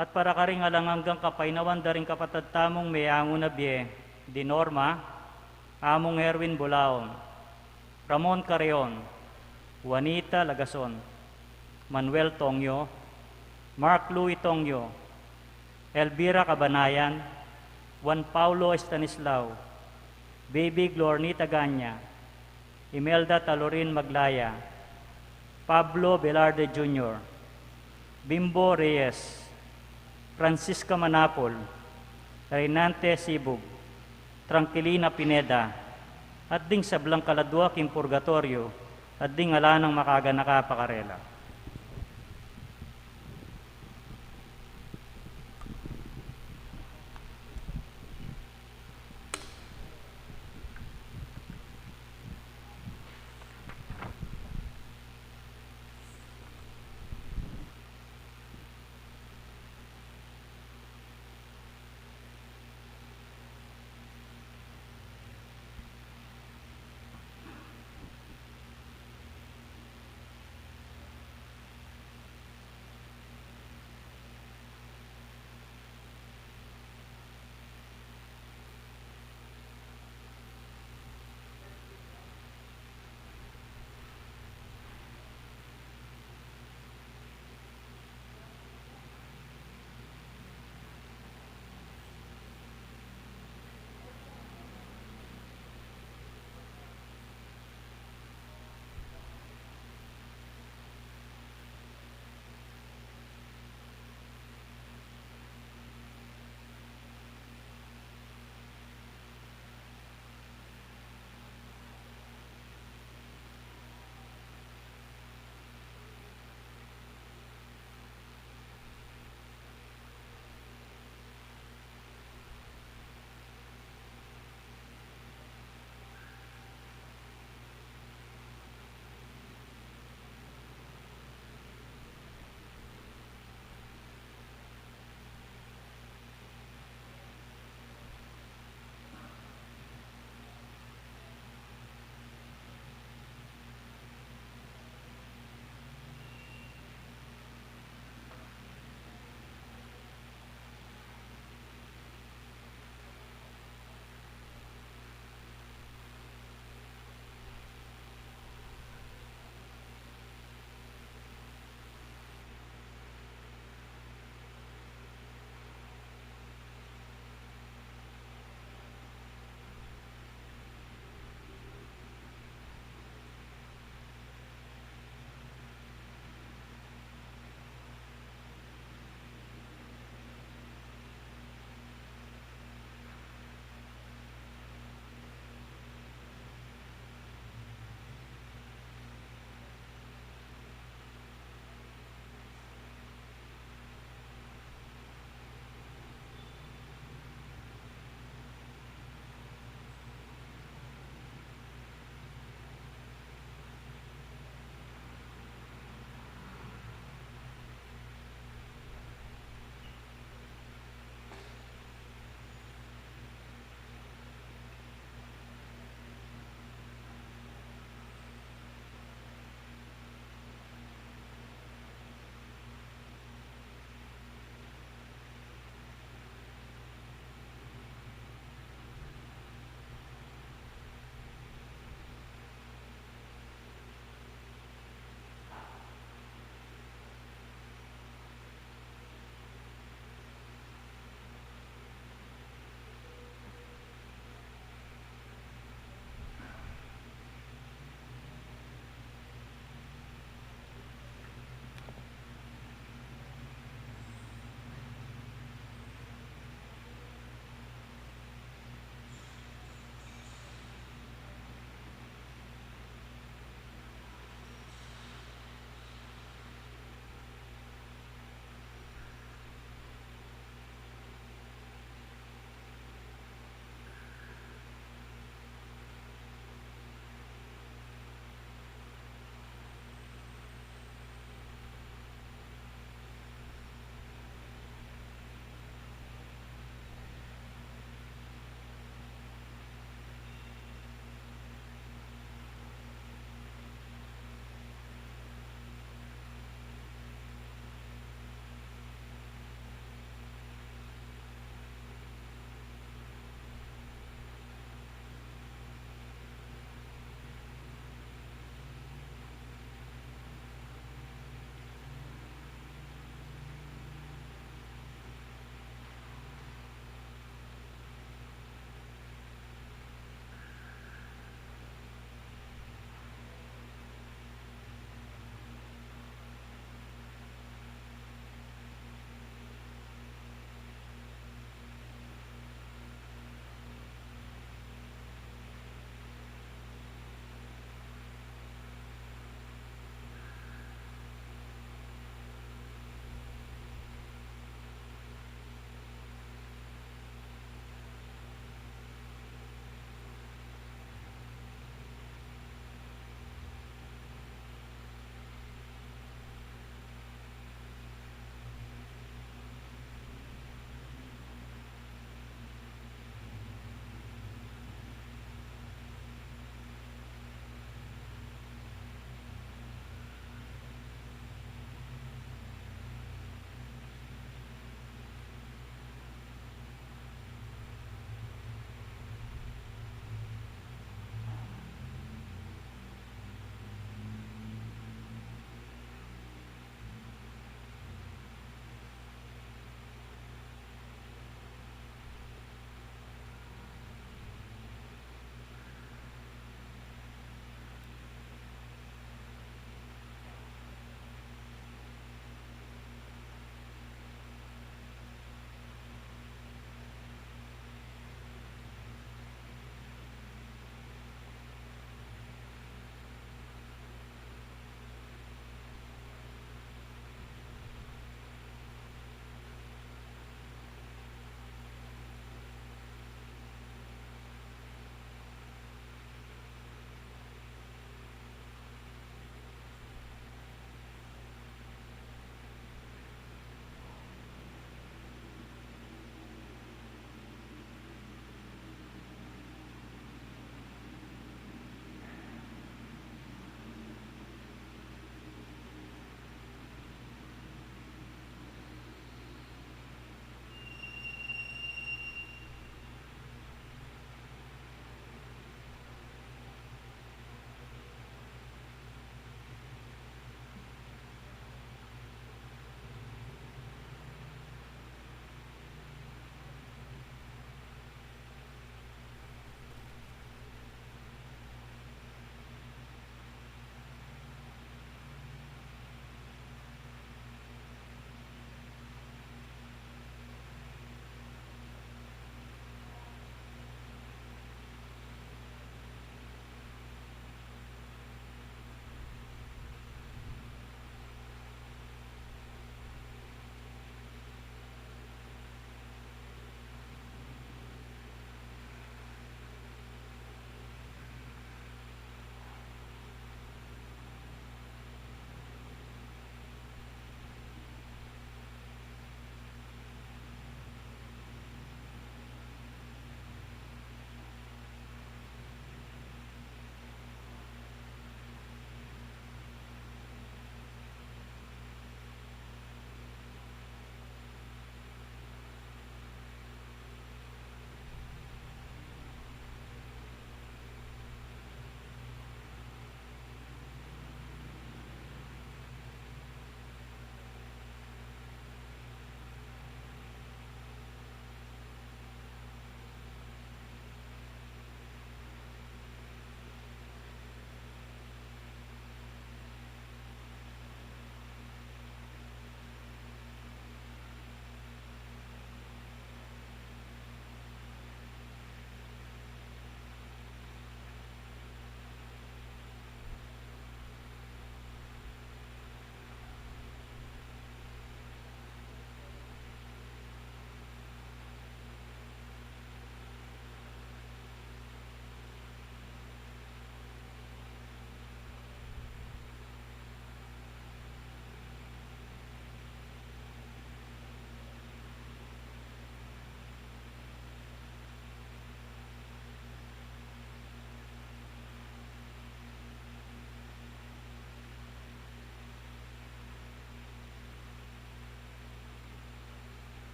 At para ka rin alang hanggang kapainawan daring kapatad tamong may ango na biye, di Norma, among Erwin Bulaon, Ramon Carreon, Juanita Lagason, Manuel Tongyo, Mark Louis Tongyo, Elvira Cabanayan, Juan Paulo Estanislao, Baby Glornita Ganya, Imelda Talorin Maglaya, Pablo Velarde Jr., Bimbo Reyes, Francisca Manapol, Reynante Sibug, Tranquilina Pineda, at ding sa Blancaladua Kim Purgatorio, at ding alanang makaga nakapakarela.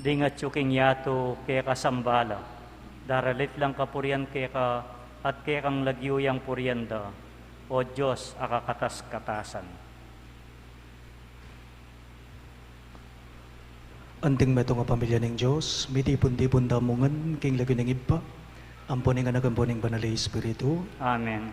Dingat yuking yato kaya kasambala. Daralit lang kapurian kaya ka at kaya kang lagyo yang purianda. O Diyos, akakatas-katasan. Anting meto nga pamilya ng Diyos, mitipon-tipon damungan, king lagi ng iba, ampon nga nagampo ng banal na Espiritu, Amen.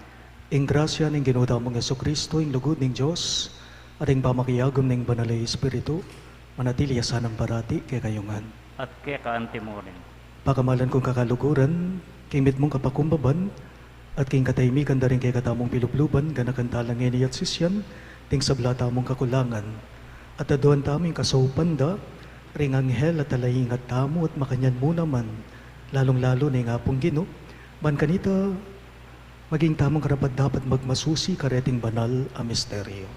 ing grasya ng ginuda mong Yesu Kristo, ing lugod ng Diyos, at ing pamakiyagom ng banal na Espiritu, manatili asan ng parati kay kayungan. At kaya kaanti mo rin. Pakamalan kong kakaluguran, king mit mong kapakumbaban, at king katahimikan da rin kay katamong pilupluban, ganakantalang ngeni at sisyan, ting sablata mong kakulangan, at aduan taming kasaupanda, ring anghel at talaing at tamo at makanyan mo naman, lalong-lalo na nga pong Gino, man kanita, maging tamang karapat dapat magmasusi kareting banal a misteryo.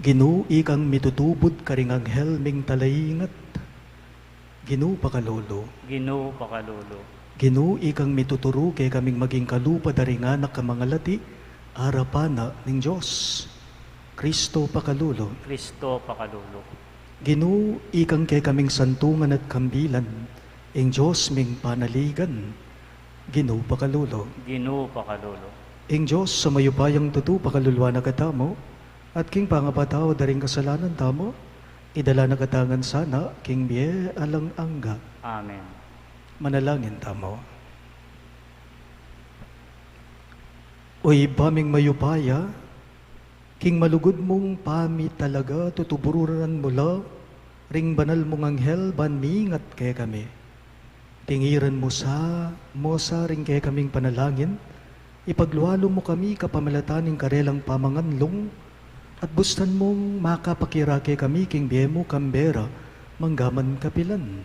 Gino ikang mitutubod karing anghel ming talaingat, Gino pakalolo. Ginoo pakalolo. Gino ikang mituturo kay kaming maging kalupa daringanak ka mga lati, arapana ng Diyos. Kristo pakalulo. Kristo pakalolo. Gino ikang kay kaming santungan at kambilan, ing Diyos ming panaligan. Gino pakalulo. Ginoo pakalolo. Ing Diyos sa mayupayang tutu pakalulwa na katamo, at king pangapatao daring kasalanan tamo, idala na katangan sana, king biye alang angga. Amen. Manalangin tamo. Oy baming mayupaya, king malugod mong pami talaga, tutubururan mula, ring banal mong anghel, banmingat kay kami. Tingiran mo sa ring kay kaming panalangin, ipagluwalo mo kami kapamilataning karelang pamanganlong, at bustan mong makapakira kay kami king biyemo kambera, manggaman kapilan.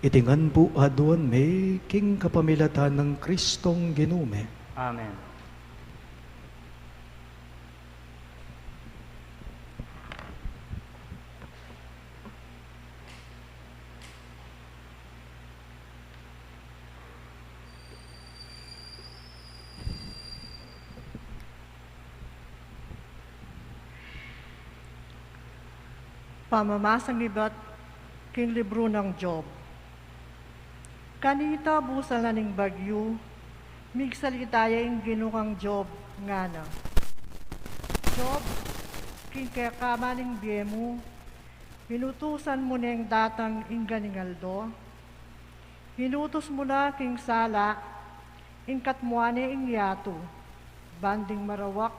Itingan po aduan may king kapamilatan ng Kristong ginume. Amen. Pamamasang iba't king libro ng Job. Kanita busal na ning bagyo, migsalita yung ginukang Job nga na. Job, king kaya ning biyemo, hinutusan mo na yung datang inganingaldo, hinutos mo na king sala, ingkat mo na ing yato, banding marawak,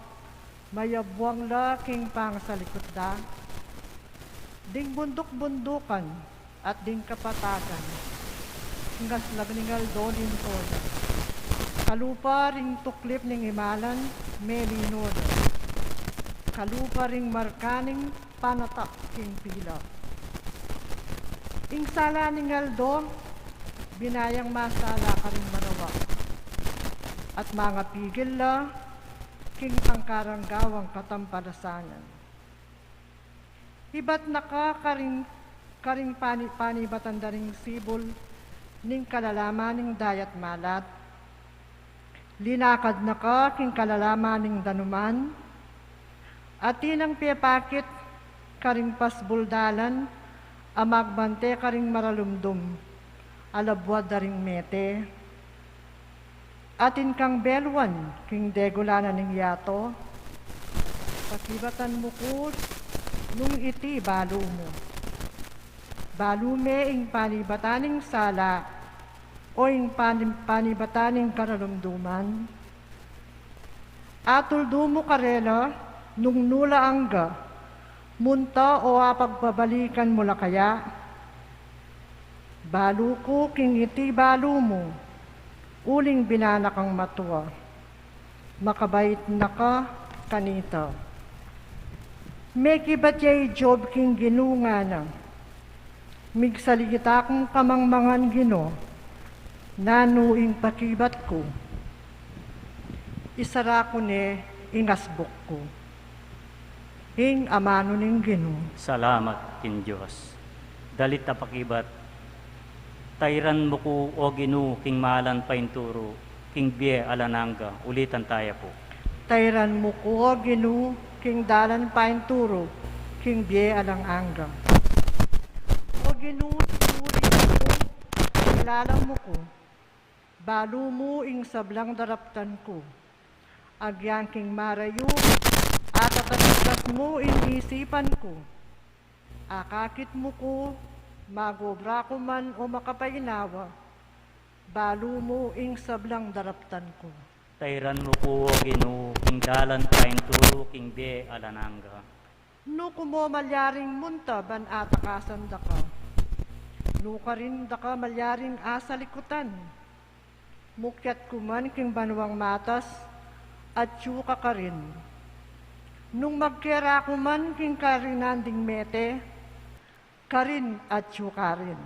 mayabwang la king pang sa likod da, ding bundok-bundukan at ding kapatagan. Hinggas lagningal doon intoda. Kalupa ring tuklip ning imalan, melinoda. Kalupa ring markaning panatak king pila. Ing sala ningal do, binayang masala ka ring marawa. At mga pigil la, king pangkaranggawang katampalasanan. Iba't karing panibatan daring sibol, ning kalalaman ning dayat malat. Linakad na ka king kalalaman ning danuman, at tinang piyapakit karing pasbuldalan, amagbante karing maralumdum, alabwad daring mete. Atin kang belwan king degulanan ning yato, pakibatan mo ko nung iti balo mo. Balume ing panibataning sala o ing panibataning karalumduman. Atuldo mo karela nung nula angga, munta o apagbabalikan mo la kaya. Balo ko king iti balo mo, uling binanakang matua. Makabait na ka kanita. Meki batyay Job king ginunga na, migsaligita kong kamangmangan Gino, nanuing pakibat ko, isara ko ne ingasbok ko, ing amano ning Gino. Salamat kin Diyos. Dalit na pakibat, tayran mo ko o Ginoo king malan painturo, king biye alananga, ulitan tayo po. Tayran mo ko, Ginu, king dalan pain turo, king biye alang angga. O Ginu, tuturi ko, kilala mo ko, balo mo ing sablang daraptan ko. Agyan king marayo, at atatigas mo ing isipan ko. Akakit mo ko, magobra ko man o makapayinawa, balo mo ing sablang daraptan ko. Tayran mo ko, Ginoo, king dalan pain turo, king biye alananga. No kumo malyaring munta ban atakasan da ka. No ka rin da ka malyaring asalikutan. Mukyat kuman king banwang matas, at yuka ka rin. Nung magkera kuman king karinanding mete, karin at yuka rin.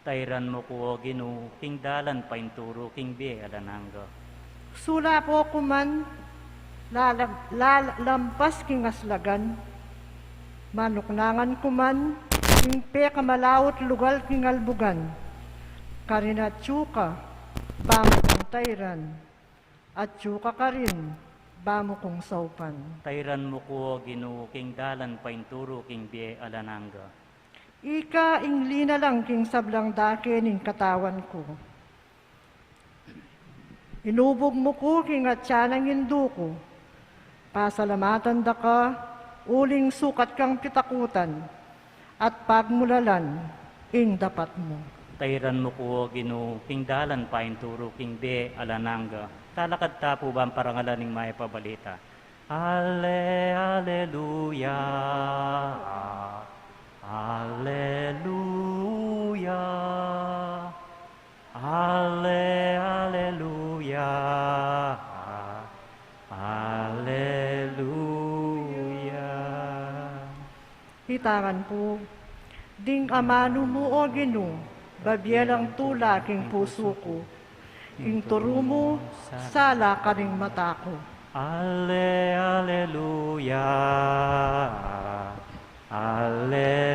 Tayran mo ko, Ginoo, king dalan pain turo, king biye alananga. Sula po kuman, lampas king aslagan, manuknangan kuman, king pe kamalawot lugal king albugan, karina tsuka, bamo kong tayran, at tsuka ka rin, bamo kong saupan. Tayran mo ko, Ginoo, king dalan pain turo, king biye alananga. Ika ingli na lang king sablang dake ning katawan ko. Inubog mo ko king atyanang hindu ko. Pasalamatan da ka, uling sukat kang pitakutan, at pagmulalan, ing dapat mo. Tayran mo ko, Ginoo, king dalan pain turo, king biye alananga. Talakad tapo ba ang parangalan ng may pabalita? Alleluia, Alleluia, Alleluia, Alleluia. Hitangan po, ding amano mo o Ginoo, babyelang tula king puso ko, ing turo mo, sala ka ring mata ko. Alleluia, Alleluia,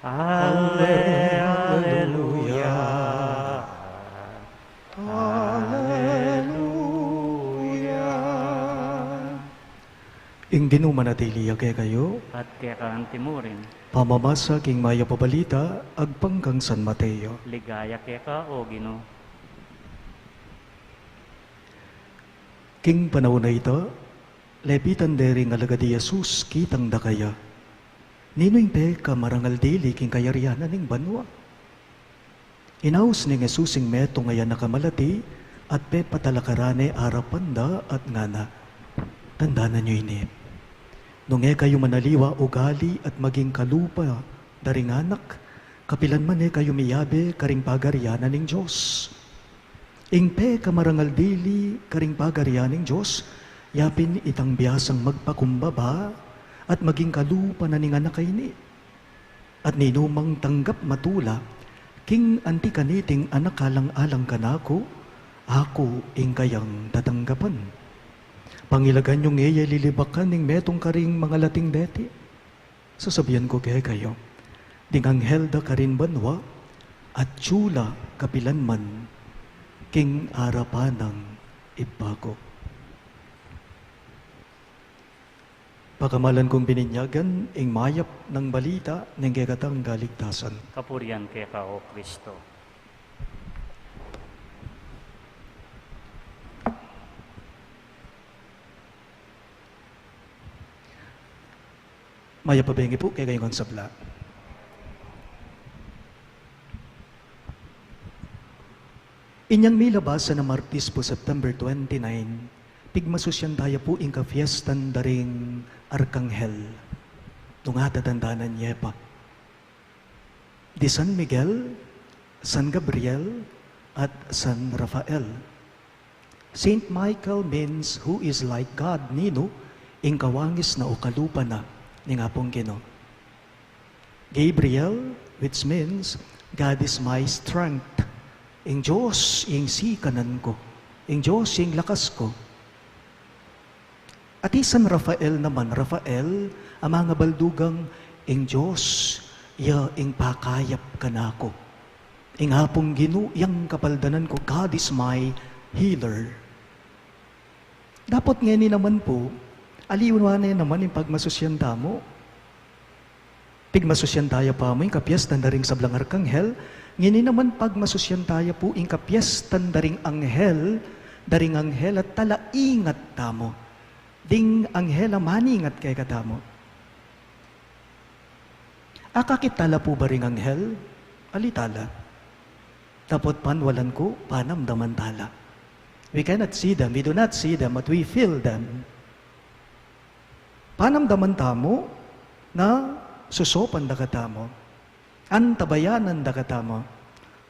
Alleluia, Hallelujah. Ing Ginoo manatili kay kayo, at kaya kaan timurin, pamamasa king maya pabalita, agpangkang San Mateo. ligaya kaya ka, o Ginoo. King panahon na ito, lepitan deri nga laga di Jesus kitang dakaya. Nino'y pe ka marangal dili king kayarianan ning banwa. Inaus ni Jesus ing meto ngayon nakamalati at pe patalakarane arapanda at ngana. Tandaan nyo ini. Nung kayo manaliwa ugali at maging kalupa daring anak, kapilan man kayo miyabe karing pagarianan ning Diyos. Ingpe kamarangal dili karing pagarianing Diyos, yapin itang biyasang magpakumbaba at maging kalupa na ning anak ni. At ninumang tanggap matula, king anti kaniting anak alang-alang kanako, ako ing kayang tatanggapan. Pangilagan yung iya lilibakan ning metong karing mga lating deti. Sasabihan ko kaya kayo, ding anghel da karin banwa, at tsula kapilan man, king arapanang ibago. Pakamalan kong bininyagan, ing mayap ng balita ng gagatang galigtasan. Kapurian kaya ka, o Kristo. Mayap pabengi po kaya kayong sabla. Inyang milabasa na Martis po September 29, pigmasusyan tayo po ing ka-fiestan daring Arkanghel. Nung tatandanan niya pa. Di San Miguel, San Gabriel, at San Rafael. Saint Michael means who is like God nino, ing kawangis na o kalupa na, ni nga pong Ginoo. Gabriel, which means God is my strength. Ing Diyos, ing sikanan ko. Ing Diyos, ing lakas ko. At San Rafael naman, Rafael, ang mga baldugang, ing Diyos, ing pakayap ka na ko. Ing hapong Ginoo, yang kapaldanan ko, God is my healer. Dapat ngayon naman po, aliwan na naman yung pagmasusyanta mo. Pigmasusyantaya pa mo yung kapiestan daring sablang arkanghel, ngayon naman pagmasusyantaya po yung kapiestan daring anghel at talaingat tamo. Ding anghela maningat kay katamo. Akakitala po ba ring anghel? Alitala. Tapot panwalan ko, panamdaman tala. We cannot see them, we do not see them, but we feel them. Panamdaman tamo na susopan da katamo. Antabayanan da katamo.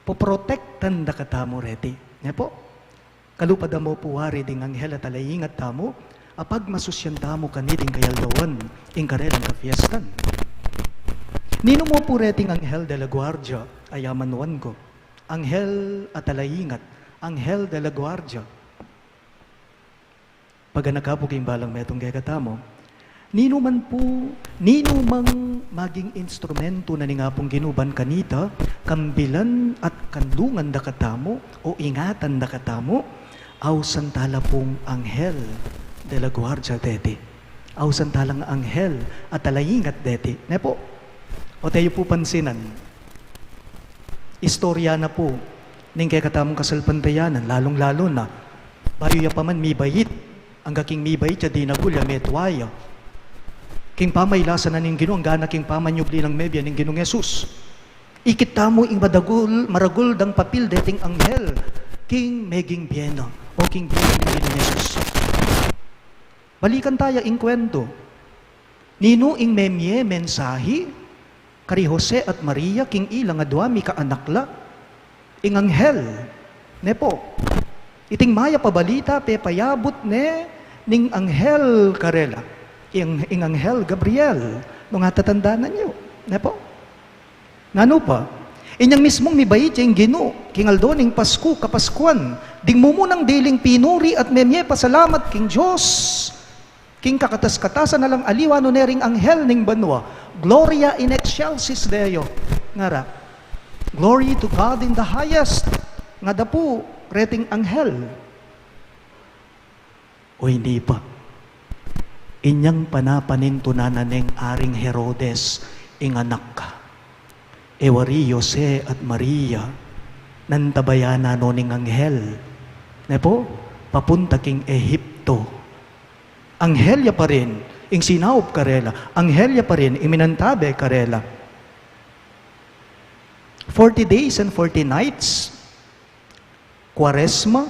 Poprotektan da katamo reti. Nga po? Kalupad mo puwari ding anghel at alayingat tamo, apag masusyan tamo kaniding kayaldawan, ingkarelang kafiestan. Nino mo po reting anghel de la guardia, ayamanuan ko. Anghel at alayingat, anghel de la guardia. Pag nakapog yung balang metong kaya katamo, nino mang maging instrumento na ni nga pong ginuban kanita, kambilan at kandungan da katamo, o ingatan da katamo, aw santala pong anghel de la guardia deti. Aw santalang anghel at alayingat deti. Ne po? O tayo po pansinan. Istorya na po, ning kaya katamong kasalpantayanan, lalong-lalo na, bayo ya paman mi bayit, ang gaking mi bayit ya dinagulya metwaya. King pamaylasan na ning Ginoo, ang gana king pamanyubli ng mebya ning Ginoong Yesus. Ikita mo ing maragul dang papil deting anghel, king meging bieno, o king bieno ng Ginoong Yesus. Balikan tayo ing kwento. Nino ing memye mensahi, kari Jose at Maria, king ilang adwami ka anakla, ing anghel, ne po. Iting maya pabalita, pepayabot ning anghel karela. Ing anghel Gabriel, nung atatandanan nyo. Ne po? Ngano pa? Inyang mismong mibait yung Ginoo, king Aldo ning Pasko, Kapaskuan, ding mumunang diling pinuri at memye pasalamat king Diyos. King kakatas-katasan na lang aliwano nering anghel ning banwa. Gloria in excelsis Deo. Ngara. Glory to God in the highest. Nga da po, reting anghel. O hindi pa. Inyang panapanintunanan ng aring Herodes, inganak ka. Ewari Jose at Maria, nantabayana no ning anghel. Ne po, papunta king Ehipto. Anghelya pa rin, ing sinaup karela. Anghelya pa rin, iminantabe karela. 40 days and 40 nights, Kwaresma,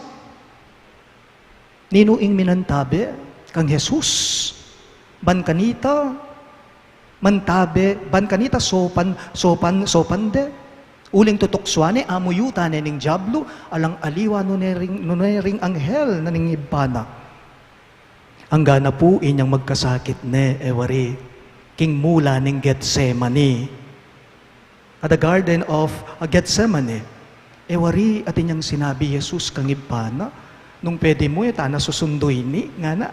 nino ing minantabe, kang Jesus. Ban kanita, mantabe, ban kanita sopan de. Uling tutukswane, amuyuta ning jablo, alang aliwa no nering anghel na ning ibana. Ang gana po inyang magkasakit ewari, king mula ning Getsemani. At the garden of Getsemani, ewari at inyang sinabi Jesus kang ibana, nung pwede mo na susunduin ni, nga na,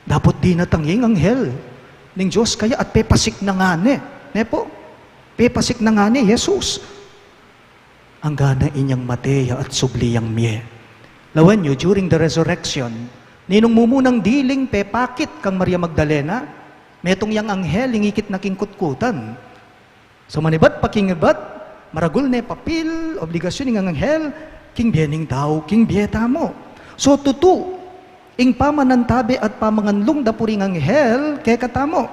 dapat di natanging anghel ning Diyos kaya at pepasik na nga ne po, pepasik na nga ni Jesus. Ang gana inyang mateya at subliyang miye. Lawan nyo, during the resurrection, ninong mumunang diling pepakit kang Maria Magdalena, metong yang anghel ingikit na kingkutkutan. So manibat pakingibat, maragul ne papil, obligasyon ng anghel, king biening tao, king bieta mo. So tutu, ing pamanantabe at pamanganlong da puring anghel, kay katamo.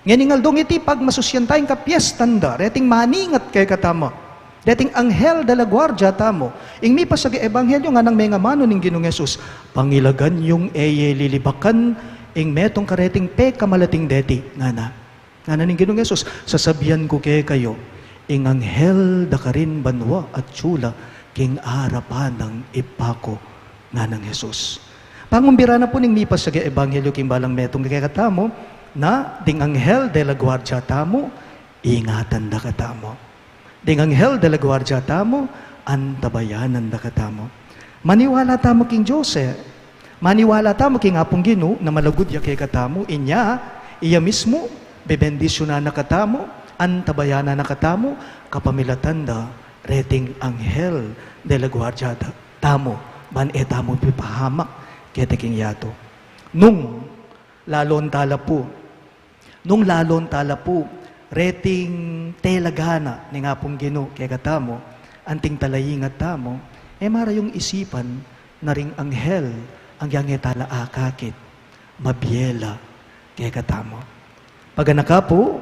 Nganing aldong iti pag masusyantay ka piyestanda, reting maningat kay katamo. Dating anghel de la guardia tamo. Ing mi pasagi ebanghelyo nga nang may nga mano ning Ginoong Yesus. Pangilagan yung eye lilibakan ing metong kareting pe kamalating deti. Ngana ning Ginoong Yesus. Sasabihan ko kay kayo, ing anghel da karin banwa at tsula king arapan ng ipako nga ng Yesus. Pangumbira na po ning mi pasagi ebanghelyo king balang metong kay katamo na ding anghel de la guardia tamo, ingatan da katamo. Ding anghel de la guardia tamo, antabayanan da katamo. Maniwala tamo king Jose. Maniwala tamo king apong Ginoo na malagud ya kay katamo. Iya mismo, bebendisyonan na katamo, antabayanan na katamo, kapamilatanda, reting anghel de la guardia tamo. ban eta mo pipahamak kete king yato. Nung lalon tala po, reting telagana ni nga pong Ginoo kay katamo, anting talayingat tamo, mara yung isipan na ring anghel ang yang tala akakit, mabiela kay katamo. Paganaka po,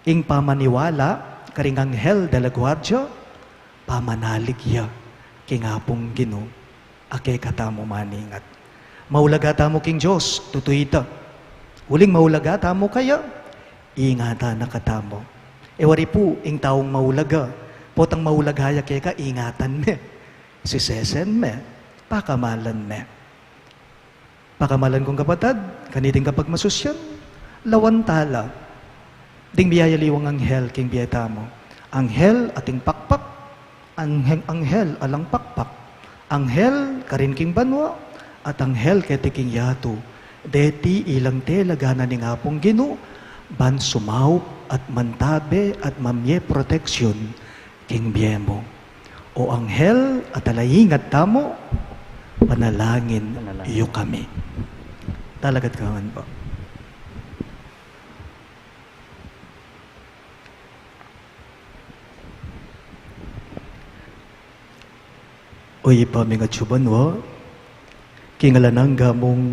ing pamaniwala, karing anghel de la guardia, pamanaligya, kay nga pong Ginoo, akay katamo maningat. Maulaga tamo king Diyos, tutuyita. Uling maulaga tamo kaya, ingata na katamo. Ewari po, ing taong maulaga, potang maulagaya kaya ka, ingatan me. Sisesen me, pakamalan me. Pakamalan kong kapatad, kaniting kapag masusyan, lawantala. Ding biyayaliwang anghel king biyata mo. Anghel ating pakpak, anghel alang pakpak. Anghel karin king banwa, at anghel kete king yato. Deti ilang telagana ni nga pong Ginoo, ban sumaw at mantabe at mamye proteksyon king biyemo. O anghel at alayingat tamo, panalangin iyo kami. Talagat kaman ba? Oy, pamingat subanwa, kingalanangga mong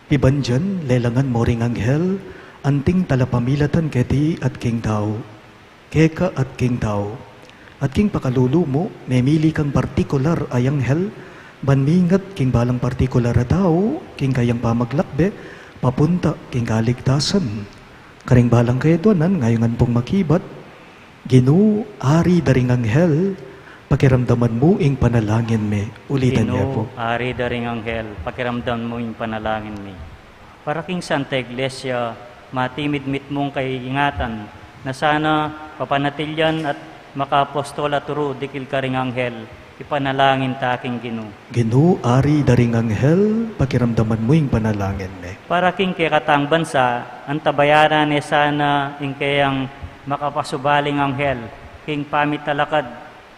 pibanjan, lelangan mo ring anghel, anting talapamilatan keti at king tao, keka at king tao, at king pakalulu mo, memili kang partikular ay anghel, banmingat king balang partikular a tao, king kayang pamaglakbe, papunta king kaligtasan. Karing balang kayo doon, ngayongan pong makibat, Ginoo, ari daring anghel, pakiramdaman mo ing panalangin me. Ulitan niya po. Ari daring anghel, pakiramdam mo ing panalangin me. Para king Santa Iglesia, matimid-mit mong kaiingatan na sana papanatilyan at makaapostol at turo dikil karing anghel, ipanalangin ta aking Ginoo. Ginoo, ari daring anghel, pakiramdaman mo ing panalangin me. Para king kekatang bansa, ang tabayaran ni sana ing kayang makapasubaling anghel, king pamitalakad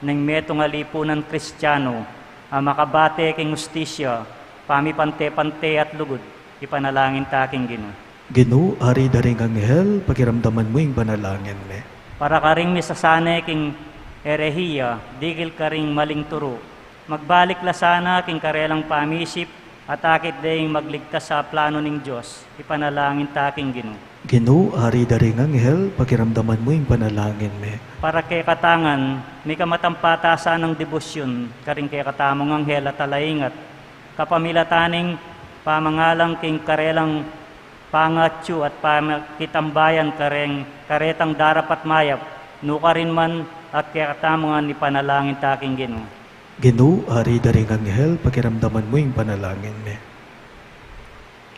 ng metong alipunan Kristiyano, ang makabate king ustisya, pamipante-pante at lugod, ipanalangin ta aking Ginoo. Ginoo, ari daring anghel, pakiramdaman mo ing panalangin me. Para karing misasane king erehiya, digil karing maling turo, magbalik la sana king karelang pamisip, at akit daying magligtas sa plano ning Diyos, ipanalangin ta aking Ginoo. Ginoo, ari daring anghel, pakiramdaman mo ing panalangin me. Para kay katangan, may kamatampatasan ng debosyon, karing kay katamong anghel at alaingat, kapamilataning pamangalang king karelang pangatsu at pamakitambayan karetang darapat mayap, nukarin man at kay katamongan ni panalangin taking Ginoo. Ginoo, ari daring anghel, pakiramdaman mo ing panalangin me.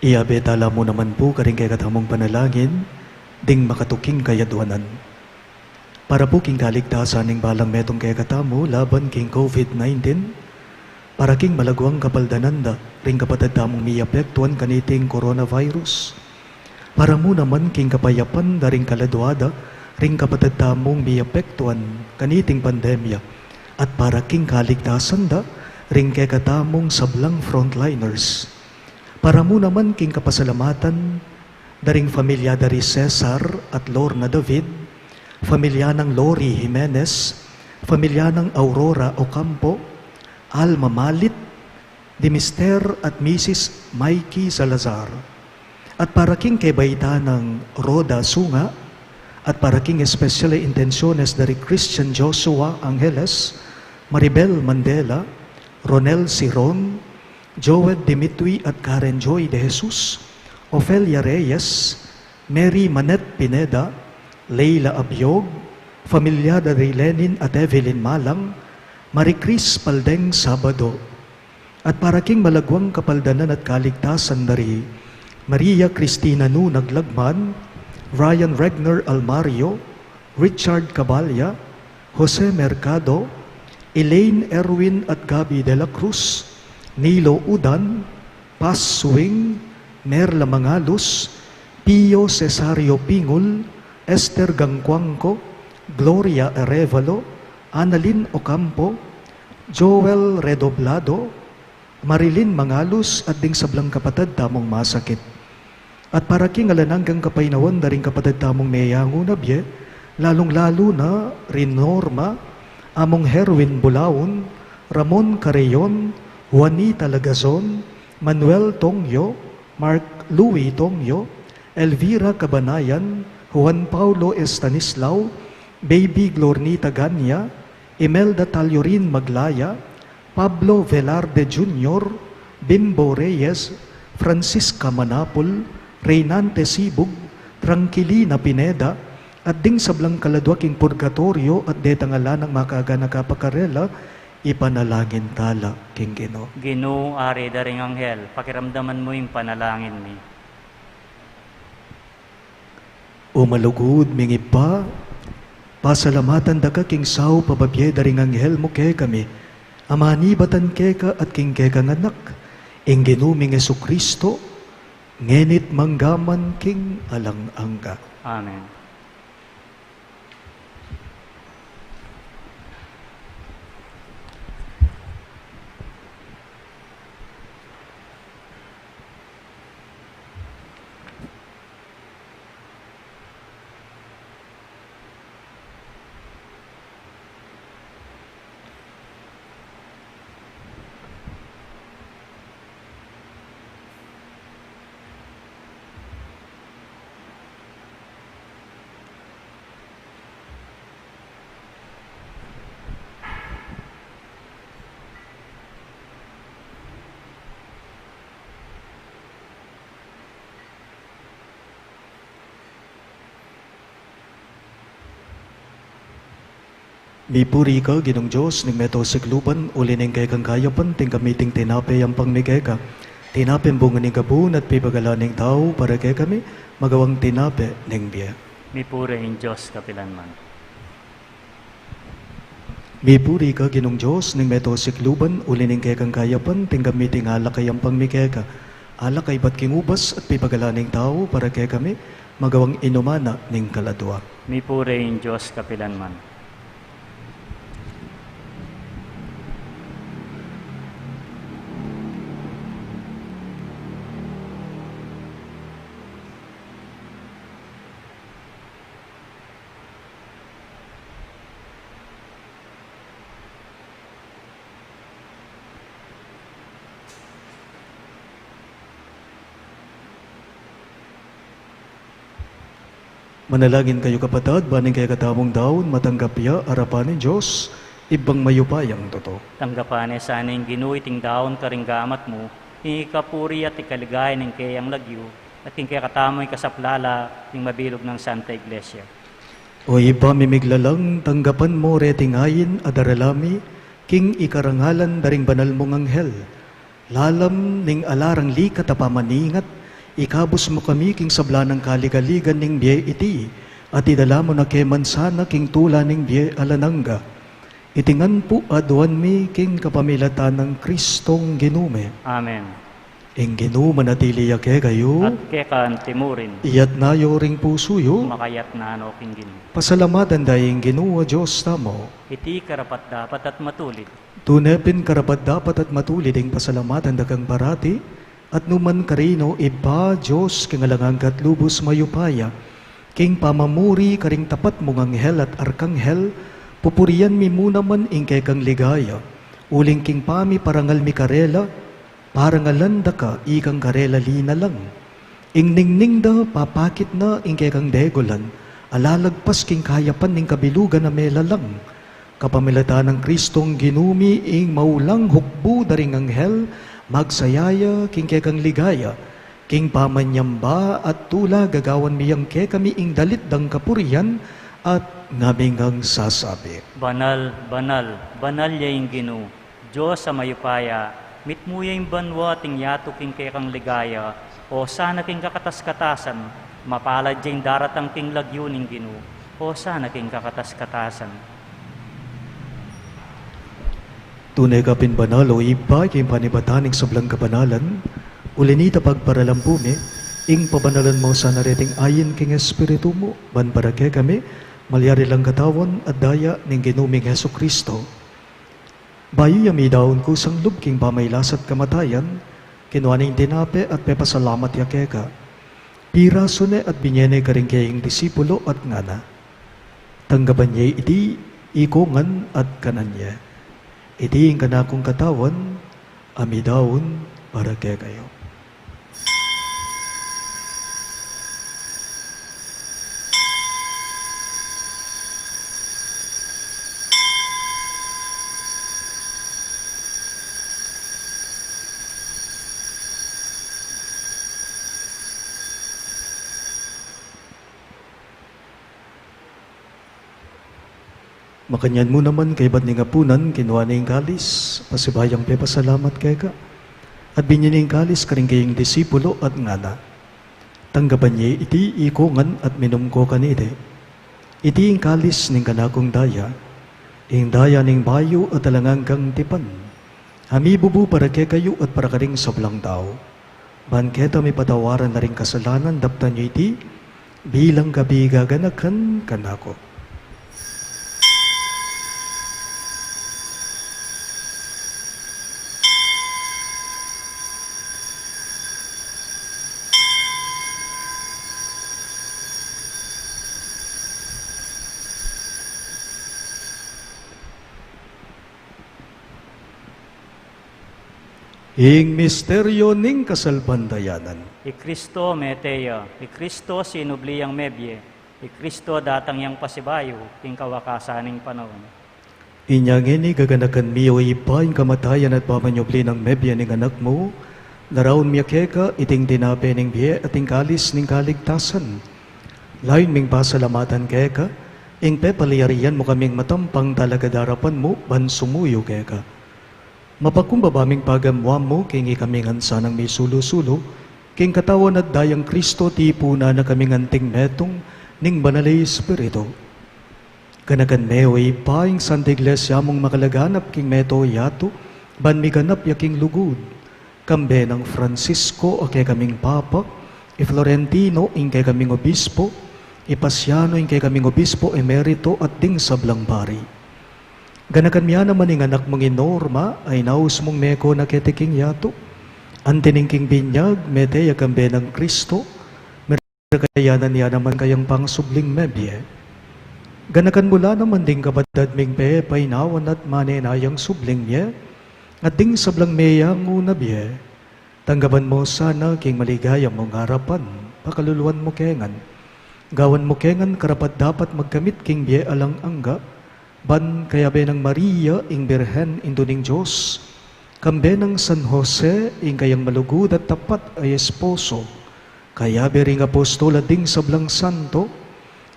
Iyabe tala mo naman po karing kay katamong panalangin, ding makatuking kayadwanan. Para po king kaligtasan ng balang metong kay katamo laban king COVID-19, para king malagwang kapaldananda, ring kapatid tamong miapektuan kaniting coronavirus. Para mo naman king kapayapan daring kaladwada, ring kapatid tamong miapektuan kaniting pandemya. At para king kaligtasan da, ring kay katamong sablang frontliners. Para mo naman king kapasalamatan, daring familia dari Cesar at Lorna David, familia ng Lori Jimenez, familia ng Aurora Ocampo, Alma Malit, di Mr. at Mrs. Mikey Salazar. At para king kebaita ng Roda Sunga, at para king especially intenciones dari Christian Joshua Angeles, Maribel Mandela, Ronel Siron, Joel Dimitri at Karen Joy de Jesus, Ofelia Reyes, Mary Manette Pineda, Leila Abiog, familia dari Lenin at Evelyn Malang, Maricris Paldeng Sabado, at para king malagwang kapaldanan at kaligtasan dari Maria Cristina Nu Naglagman, Ryan Regner Almario, Richard Cabalya, Jose Mercado, Elaine Erwin at Gabi de la Cruz, Nilo Udan, Paz Suwing, Merla Mangalos, Pio Cesario Pingul, Esther Gangcuangco, Gloria Arevalo, Annalyn Ocampo, Joel Redoblado, Marilyn Mangalus at ding sablang kapatid tamong masakit. At para king alananggang kapainawan daring kapatid tamong meyango na biye, lalong-lalo na Rinorma, among Herwin Bulawon, Ramon Carreon, Juanita Lagazon, Manuel Tongyo, Mark Louis Tongyo, Elvira Cabanayan, Juan Paulo Estanislao, Baby Glornita Ganya, Imelda Taliorin Maglaya, Pablo Velarde Jr., Bimbo Reyes, Francisca Manapol, Reynante Sibug, Tranquilina Pineda, at ding sablang kaladwaking purgatorio at detangala ng makaga nakapakarela, ipanalangin tala, King Gino. Ginoo, ari daring anghel, pakiramdaman mo yung panalangin mi. Umalugod mingi pa, pasalamatan da ka king sao pababye daring anghel mo kay kami, amani batan keka at king keka nganak, ing ginuming Yesu Kristo, ngenit manggaman king alang-angga. Amen. Mipuri ka, Ginong Diyos, ning meto sikluban, uli ning kay kang kayapan, ting kamiting tinape ang pangmigay ka. Tinapin bunga ning kabun at pipagala ning tao para kay kami, magawang tinape ning biya. Mipurihin Diyos kapilanman. Mipuri ka, Ginong Diyos, ning meto sikluban, uli ning kay kang kayapan, ting kamiting alakay ang pangmigay ka. Alakay ba't kingubas at pipagala ning tao para kay kami, magawang inumana ning kaladwa. Mipurihin Diyos kapilanman. Manalangin kayo kapatid, baning kay katamong daon, matanggap ya, arapan ni Diyos, ibang mayupayang totoo. Tanggapan sa aning Ginoo iting daon karinggamat mo, ikapuri at ikaligay ng kayang lagyo, at king kaya katamoy kasaplala ng mabilog ng Santa Iglesia. O iba mimiglalang, tanggapan mo retingayin adaralami, king ikarangalan daring banal mong anghel. Lalam ning alarang likat apamaningat, ikabos mo kami king sabla ng kaligaligan ning biye iti, at idala mo na keman sana king tula ning biye alanangga. Itingan po aduan mi king kapamilatan ng Kristong ginume. Amen. Ing ginuman natili yake kayo, At kekan timurin, iyat nayo ring pusuyo, makayat na ano king Ginoo. pasalamatan dahing ginuwa Diyos tamo. Iti karapat dapat at matulit. Tunepin karapat dapat at matulid ing pasalamatan dagang parati, at numan karino iba Diyos kingalangang katlubos mayupaya, king pamamuri karing tapat mong anghel at arkanghel, pupurian mi munaman ing kay kang ligaya, uling king pami parangal mi karela, parangalanda ka ikang karela lina lang. Ing ningning da papakit na ing kay kang degolan, alalagpas king kayapan ning kabilugan na melalang. Kapamilatan ng Kristong ginumi ing maulang hukbo daring anghel, magsayaya king kekang ligaya, king pamanyamba at tula gagawan miyang ke kami ing dalit dang kapurian at ngamingang sasabi. Banal, banal, banal yaing Ginoo, Diyos sa mayupaya, mitmuya yung banwa ting yato king kekang ligaya, o sana king kakatas-katasan, mapalad yung daratang king lagyo ning Ginoo, o sana king kakatas-katasan. Tunay ka pinbanal o iba king panibataning sablang kabanalan, ulinita pagparalampume, ing pabanalan mo sa nareting ayin king Espiritu mo, ban para kami, malyari lang katawan at daya ning ginuming Heso Kristo. Bayo yami daon kusang lubking pamaylasat kamatayan, kinuaning tinape at pepasalamat yakeka. Piraso ne at binyene karing kaying disipulo at ngana. Tanggaban niya iti ikongan at kananya. Iti ang kanakong katawan, amidaon para kaya kayo. Makanyan mo naman kay ba't nga punan, kinuha na yung kalis, pasibayang pepasalamat kay ka. At binyan yung kalis karing kayong disipulo at ngana. Tanggapan niya iti ikongan at minum ko kanide. Iti yung kalis ning kanakong daya, ing daya ning bayo at alangang kang tipan. Hamibubu para kay kayo at para karing sablang tao. Banketa may patawaran na ring kasalanan, dapta niya iti, bilang gabi gaganakan kanako. Ing misteryo ning kasalbandayanan. I Kristo meteya, I Kristo sinubliyang mebye, I Kristo datang yang pasibayo, king kawakasaning panahon. Inyang ini gaganakan miyo ipa yung kamatayan at pamanyobli ng mebya ning anak mo, naraon miyakeka iting tinape ning biye at ing kalis ning kaligtasan. Lain ming pasalamatan keka, ing pepaliyarian mo kaming matampang talaga darapan mo, ban sumuyo keka. Mapakumbabaming pagamwam mo, kingi kaming hansa ng may sulo-sulo, king katawan at dayang Kristo tipuna na kaming anting metong, ning banalay Espiritu. Kanakan meoy paing Santa Iglesia mong makalaganap king meto yato, ban miganap yaking lugod. Kambe ng Francisco o kay kaming Papa, i Florentino ing kay kaming Obispo, i Pasiano ing kay kaming Obispo emerito at ding sablang bari. Ganakan miya naman ing anak mong inorma ay naus mong meko na ketiking yato. Antining king binyag, meteya kambe ng Kristo, merakayanan niya naman kayang pangsubling mebye. Ganakan mula naman ding kabadad ming pe, painawan at manenayang subling niya, at ding sablang meyang unabye. Tanggaban mo sana king maligaya mong harapan, pakaluluan mo kengan. Gawan mo kengan karapat dapat magkamit king biye alang angga, ban kaya be ng Maria, ing Birhen, induning Diyos, kambe ng San Jose, ing kayang malugod at tapat ay esposo, kaya be ring apostol ding sablang santo,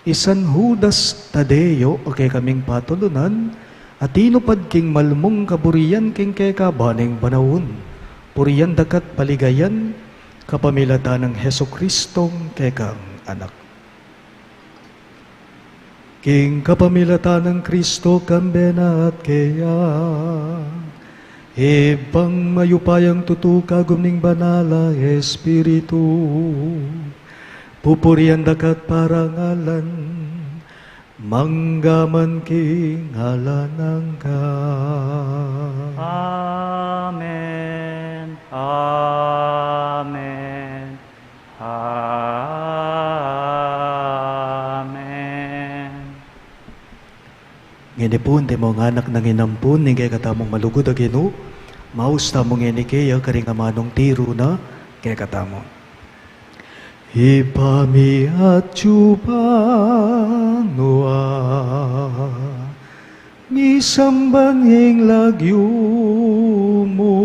isan Judas Tadeo, o kay kaming patulunan, at inupad king malmong kaburiyan king kay kabaning banawon, puriyan dakat paligayan, kapamilata ng Heso Kristong kay kang anak. King kapamilata ng Kristo kambena at kaya ibang mayupayang tutuka gumning banala Espiritu pupurian dakat parangalan manggaman king halanang ka. Amen. Amen. Amen. Nginipun, di mo nga anak nang inampun, ni kay katamong malugod agino, mausta mong inikeya karing amanong tiro na kay katamong. Ipami at chupanua, misambanging lagyo mo,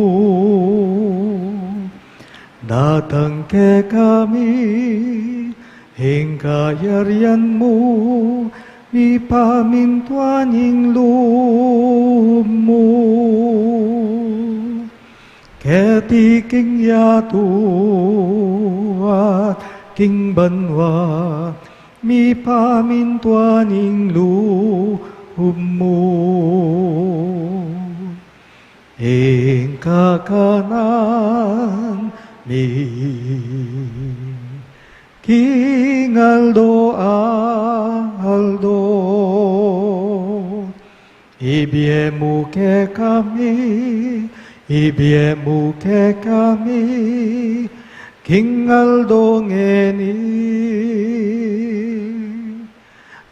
datang ke kami, hingkayarian mo, ipamintuaning loob mo. Ketiking yato at king banwa, mipamintuaning loob mo. Ing kakanan mi King Aldo, Ibiemu ke kami, King Aldongeni,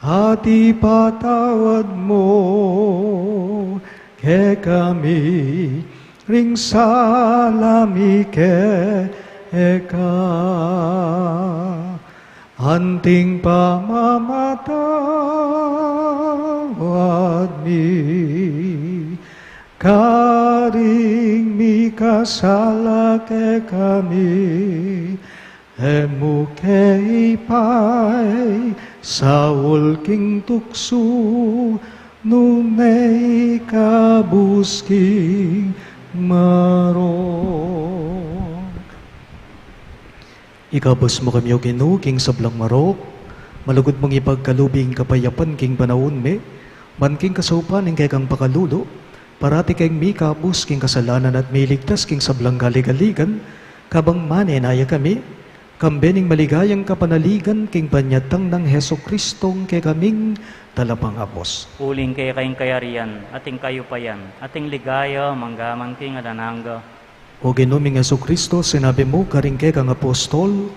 at ipatawad mo ke kami, ring salami ke eka, anting pamamatawad mi, karing mi kasala ke kami, emu ke ipay, Saul king tukso, nunay kabusking marok. Ikabos mo kami o Ginoo king sablang marok, malugod mong ipagkalubing kapayapan king panahon me, man king kasaupan ing kay kang pakalulo, parati kayong mi kabus king kasalanan at may ligtas king sablang galigaligan, kabang manenaya kami, kambening maligayang kapanaligan king panyatang ng Heso Kristong kay kaming talapang apos. Uling kay kayong kayarian, ating kayupayan, ating ligaya, manggaman king adananga. O Ginuming Heso Kristo, sinabi mo karing kay kang apostol,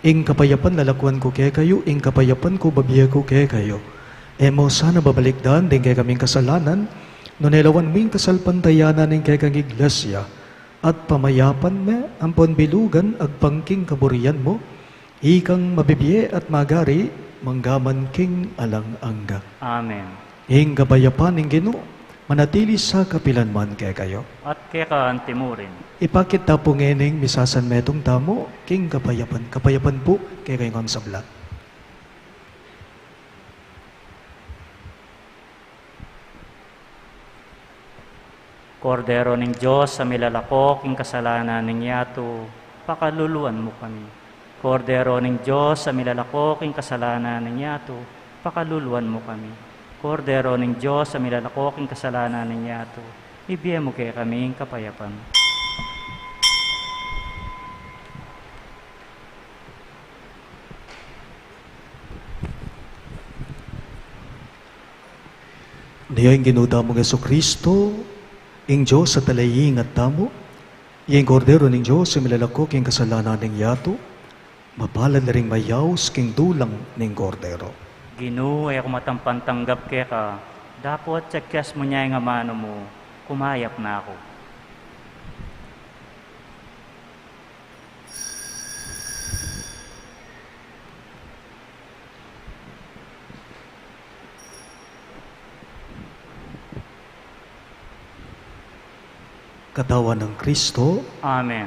ing kapayapan lalakwan ko kay kayo, ing kapayapan ko babiya ko kay kayo. Emo sana babalikdan din kay kaming kasalanan, nunelawan mo yung kasalpantayanan ng kay kang iglesia, at pamayapan me ang ponbilugan ag pangking kaburian mo, ikang mabibiye at magari, manggaman king alang angga. Amen. Ing kapayapan ng Ginoo, manatili sa kapilanman kay kayo. At kaya ka antimurin. Ipakit tapo ngening misasan metong tamo, king kapayapan. Kapayapan po kay kayo ngam sablat. Kordero ng Diyos sa milalakok ing kasalanan ng yato, pakaluluan mo kami. Kordero ng Diyos sa milalakok ing kasalanan ng yato, pakaluluan mo kami. Kordero ng Diyos sa milalakok ing kasalanan ng yato, ibigay mo kay kaming kapayapan. Diyan ginuda mo Yesu Kristo, ing Diyos sa talaying at tamo, iyang kordero ng Diyos sa milalakok ing kasalanan ng yato, mapalad na ring mayaws king dulang ng kordero. Ginoo ay ako matampantanggap kay ka, dapat tsakyas mo niya yung amano mo, kumayap na ako. Katawan ng Kristo, Amen.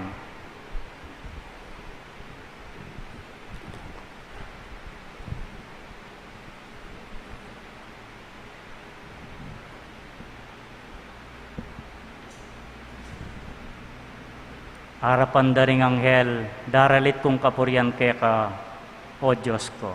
Harapan daring anghel, daralit kong kapurian kay ka, O Diyos ko.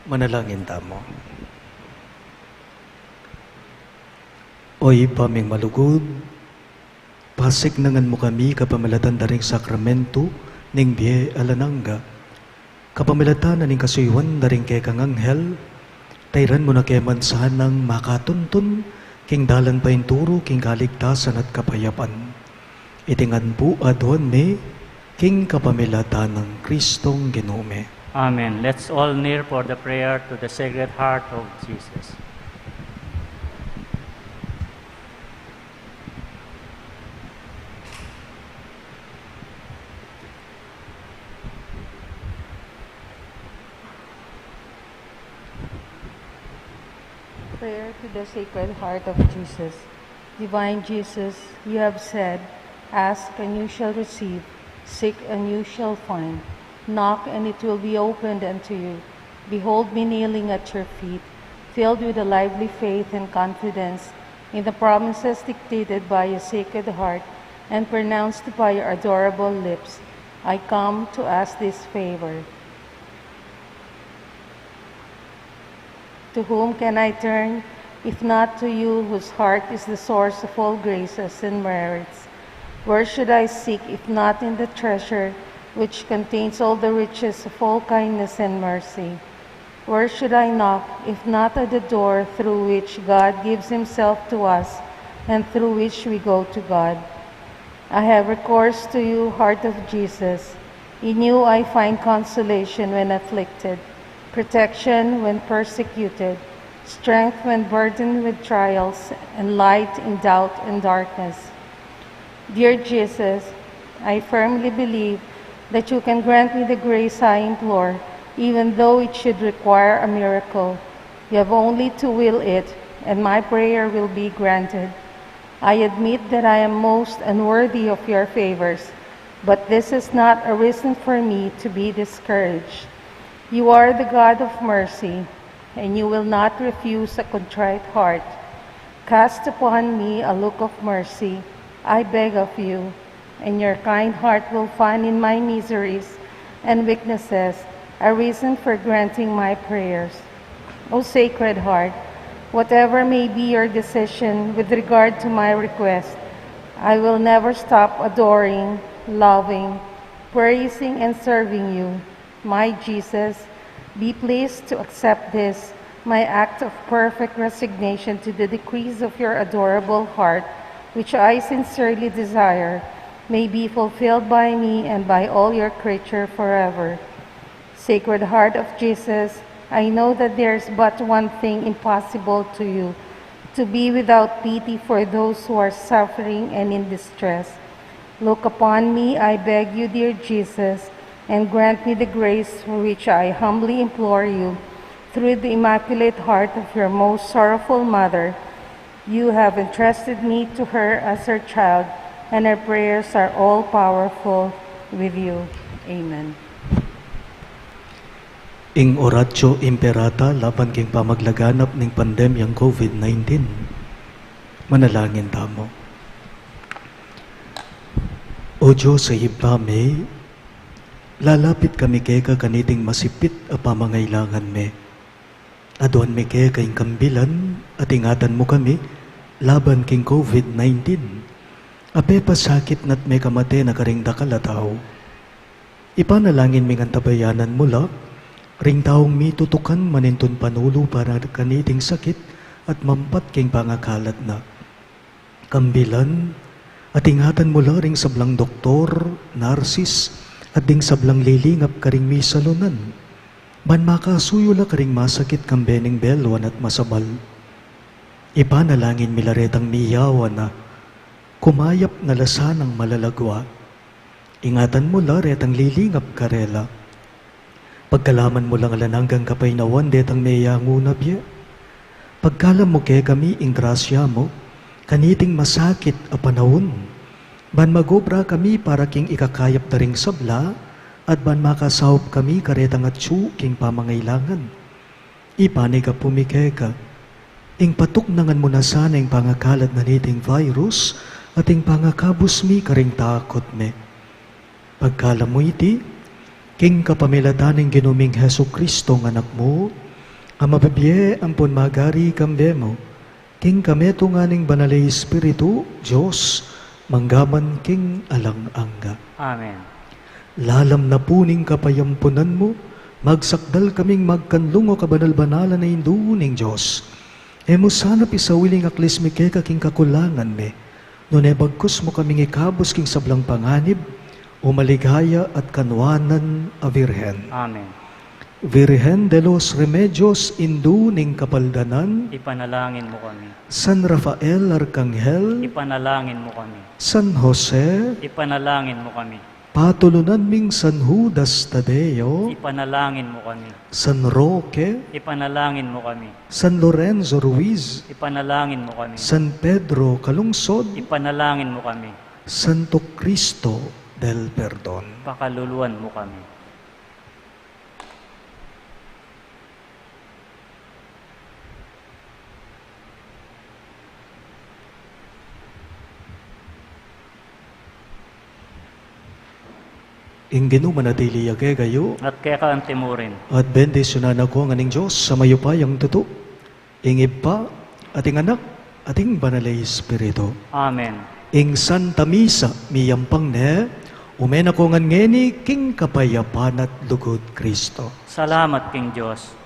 Manalangin tamo. Oy paming malugod, pasik nangan mo kami kapamalatan daring sakramento ning biye alananga. Kapamalatan na ning kasuywan daring kay kang anghel, tayran mo na kay mansanang makatuntun, king dalan pa turo, king kaligtasan at kapayapan. Itingan po adwan me, king kapamilatan ng Kristong Ginome. Amen. Let's all kneel for the prayer to the Sacred Heart of Jesus. Prayer to the Sacred Heart of Jesus. Divine Jesus, you have said, ask and you shall receive, seek and you shall find, knock and it will be opened unto you. Behold me kneeling at your feet, filled with a lively faith and confidence in the promises dictated by your Sacred Heart and pronounced by your adorable lips. I come to ask this favor. To whom can I turn, if not to you, whose heart is the source of all graces and merits? Where should I seek, if not in the treasure which contains all the riches of all kindness and mercy? Where should I knock, if not at the door through which God gives himself to us and through which we go to God? I have recourse to you, Heart of Jesus. In you I find consolation when afflicted, protection when persecuted, strength when burdened with trials, and light in doubt and darkness. Dear Jesus, I firmly believe that you can grant me the grace I implore, even though it should require a miracle. You have only to will it, and my prayer will be granted. I admit that I am most unworthy of your favors, but this is not a reason for me to be discouraged. You are the God of mercy, and you will not refuse a contrite heart. Cast upon me a look of mercy, I beg of you, and your kind heart will find in my miseries and weaknesses a reason for granting my prayers. O Sacred Heart, whatever may be your decision with regard to my request, I will never stop adoring, loving, praising, and serving you. My Jesus, be pleased to accept this, my act of perfect resignation to the decrees of your adorable heart, which I sincerely desire, may be fulfilled by me and by all your creature forever. Sacred Heart of Jesus, I know that there is but one thing impossible to you, to be without pity for those who are suffering and in distress. Look upon me, I beg you, dear Jesus, and grant me the grace for which I humbly implore you, through the Immaculate Heart of your most sorrowful Mother. You have entrusted me to her as her child, and her prayers are all powerful with you. Amen. Ing oratio imperata laban king pamaglaganap ning pandemyang COVID-19. Manalangin tamo. O Diyos sa hibame, lalapit kami kay kaniting masipit a pamangailangan me. Aduan me kay kaing kambilan at ingatan mo kami laban king COVID-19. Ape pasakit nat me kamate na karing dakalataw. Ipanalangin mi tabayanan mula, ring taong mitutukan manintun panulo para kaniting sakit at mampat king pangakalat na. Kambilan at ingatan mula ring sablang doktor, narsis, at ding sablang lilingap karing misalunan. Man makasuyo la karing masakit kambening belwan at masabal. Ipanalangin milaretang miyawa na kumayap na lasanang malalagwa. Ingatan mo la retang lilingap karela. Pagkalaman mo lang alananggang kapaynawan detang meyango na biya. Pagkalam mo kay kami ing grasya mo, kaniting masakit a panahon. Ban magobra kami para king ikakayap na ring sabla, at ban makasahop kami karetang at king pamangailangan. Ipanay ka pumikay ka, ing patuk nangan mo na sana ing pangakalat na niting virus, at ing pangakabus mi karing takot me. Pagkalam mo iti, king kapamilatan ng ginuming Heso Kristo ng anak mo, Amabibye ampun magari kambemo, king kameto nganing banalay Espiritu, Diyos, manggaman king alang angga. Amen. Lalam na puning kapayampunan mo, magsakdal kaming magkanlungo kabanal-banalan na induning Diyos. Emo sanap isawiling aklis mi kay kaking kakulangan me, no nebagkus mo kaming ikabos king sablang panganib, umaligaya at kanwanan a Virhen. Amen. Virhen de los Remedios induning kapaldanan, Ipanalangin mo kami. San Rafael Arcangel, Ipanalangin mo kami. San Jose, Ipanalangin mo kami. patulunan ming San Judas Tadeo, Ipanalangin mo kami. San Roque, Ipanalangin mo kami. San Lorenzo Ruiz, Ipanalangin mo kami. San Pedro Calungsod, Ipanalangin mo kami. Santo Cristo del Perdon. Pakaluluan mo kami. Inginu manatili yagay gayo, At kaya ka ang timurin. at bendisyonan ako ng aning Diyos sa mayupayang tuto. Ingib pa, ating anak, ating banalay Espiritu. Amen. Ing Santa Misa, miyampang ne, umen ako ngeni king kapayapan at lugod Kristo. Salamat, King Diyos.